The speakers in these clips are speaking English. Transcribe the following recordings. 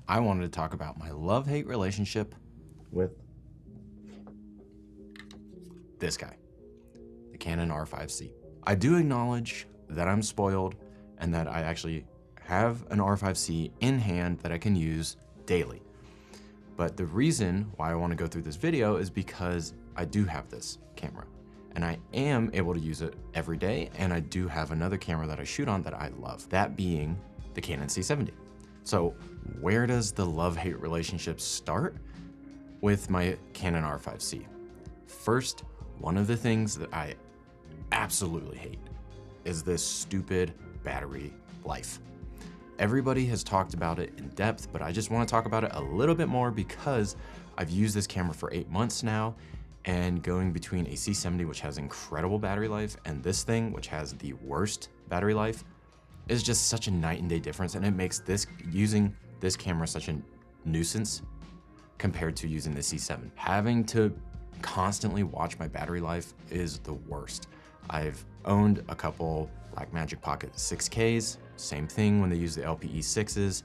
I wanted to talk about my love-hate relationship with this guy, the Canon R5C. I do acknowledge that I'm spoiled and that I actually have an R5C in hand that I can use daily. But the reason why I want to go through this video is because I do have this camera and I am able to use it every day, and I do have another camera that I shoot on that I love, that being the Canon C70. So where does the love-hate relationship start with my Canon R5C? First, one of the things that I absolutely hate is this stupid battery life. Everybody has talked about it in depth, but I just want to talk about it a little bit more because I've used this camera for 8 months now, and going between a C70, which has incredible battery life, and this thing, which has the worst battery life, is just such a night and day difference, and it makes using this camera such a nuisance compared to using the C7. Having to constantly watch my battery life is the worst. I've owned a couple Blackmagic Pocket 6Ks, same thing when they use the LP-E6s.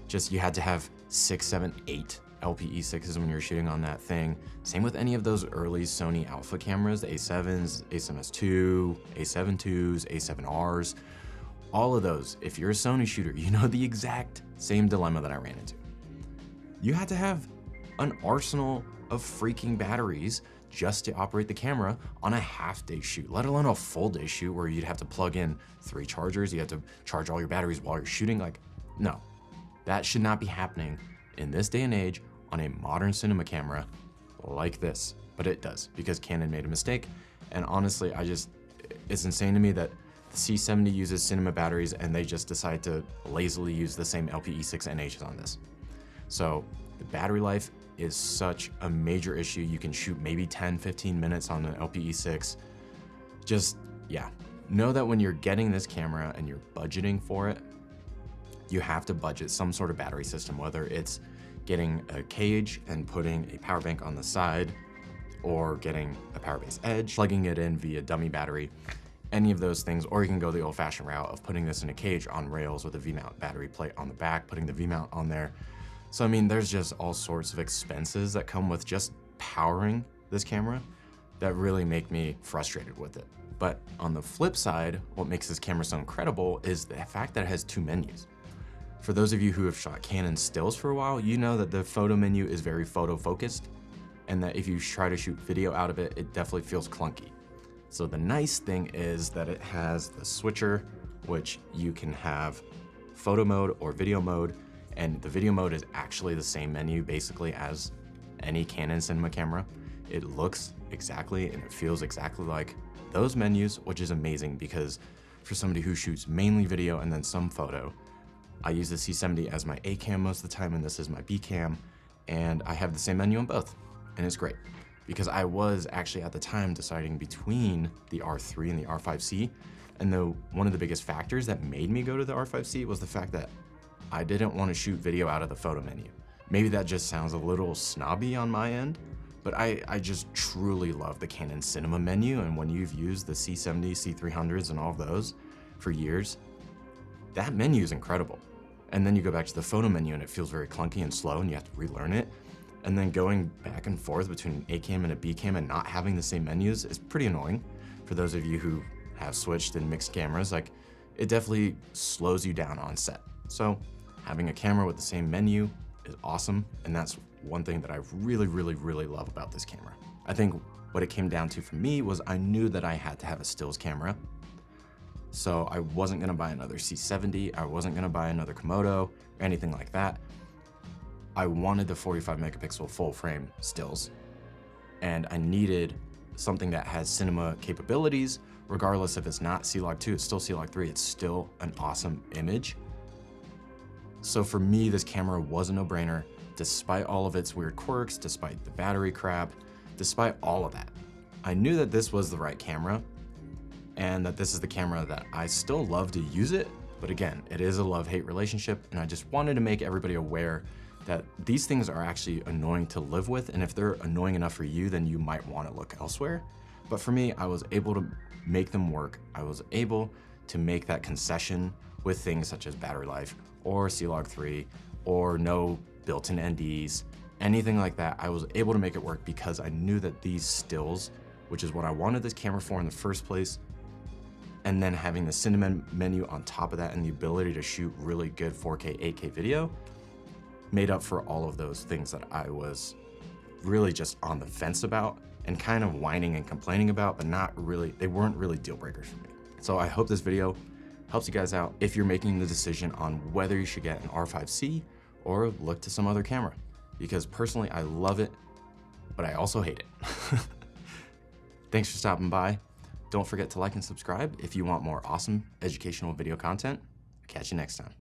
Just you had to have 6, 7, 8 LP-E6s when you're shooting on that thing. Same with any of those early Sony Alpha cameras, the A7s, A7S II, A7 IIs, A7Rs. All of those, if you're a Sony shooter, you know the exact same dilemma that I ran into. You had to have an arsenal of freaking batteries just to operate the camera on a half-day shoot, let alone a full-day shoot where you'd have to plug in 3 chargers, you have to charge all your batteries while you're shooting. Like, no, that should not be happening in this day and age on a modern cinema camera like this, but it does because Canon made a mistake. And honestly, it's insane to me that the C70 uses cinema batteries and they just decide to lazily use the same LP-E6NHs on this. So the battery life is such a major issue. You can shoot maybe 10, 15 minutes on an LP-E6. Just, yeah. Know that when you're getting this camera and you're budgeting for it, you have to budget some sort of battery system, whether it's getting a cage and putting a power bank on the side, or getting a power base edge, plugging it in via dummy battery, any of those things, or you can go the old-fashioned route of putting this in a cage on rails with a V-mount battery plate on the back, putting the V-mount on there. So I mean, there's just all sorts of expenses that come with just powering this camera that really make me frustrated with it. But on the flip side, what makes this camera so incredible is the fact that it has 2 menus. For those of you who have shot Canon stills for a while, you know that the photo menu is very photo focused, and that if you try to shoot video out of it, it definitely feels clunky. So the nice thing is that it has the switcher, which you can have photo mode or video mode, and the video mode is actually the same menu basically as any Canon cinema camera. It looks exactly and it feels exactly like those menus, which is amazing because for somebody who shoots mainly video and then some photo, I use the C70 as my A cam most of the time and this is my B cam, and I have the same menu on both, and it's great. Because I was actually at the time deciding between the R3 and the R5C, and one of the biggest factors that made me go to the R5C was the fact that I didn't want to shoot video out of the photo menu. Maybe that just sounds a little snobby on my end, but I just truly love the Canon cinema menu, and when you've used the C70, C300s and all of those for years, that menu is incredible. And then you go back to the photo menu and it feels very clunky and slow and you have to relearn it. And then going back and forth between an A cam and a B cam and not having the same menus is pretty annoying. For those of you who have switched and mixed cameras, like, it definitely slows you down on set. So having a camera with the same menu is awesome, and that's one thing that I really, really, really love about this camera. I think what it came down to for me was I knew that I had to have a stills camera. So I wasn't gonna buy another C70, I wasn't gonna buy another Komodo, or anything like that. I wanted the 45 megapixel full frame stills, and I needed something that has cinema capabilities, regardless if it's not C-Log 2, it's still C-Log 3, it's still an awesome image. So for me, this camera was a no-brainer, despite all of its weird quirks, despite the battery crap, despite all of that. I knew that this was the right camera, and that this is the camera that I still love to use it, but again, it is a love-hate relationship, and I just wanted to make everybody aware that these things are actually annoying to live with, and if they're annoying enough for you, then you might want to look elsewhere. But for me, I was able to make them work. I was able to make that concession with things such as battery life, or C-Log 3, or no built-in NDs, anything like that. I was able to make it work because I knew that these stills, which is what I wanted this camera for in the first place, and then having the cinema menu on top of that and the ability to shoot really good 4K, 8K video made up for all of those things that I was really just on the fence about and kind of whining and complaining about, but not really, they weren't really deal breakers for me. So I hope this video helps you guys out if you're making the decision on whether you should get an R5C or look to some other camera. Because personally, I love it, but I also hate it. Thanks for stopping by. Don't forget to like and subscribe if you want more awesome educational video content. Catch you next time.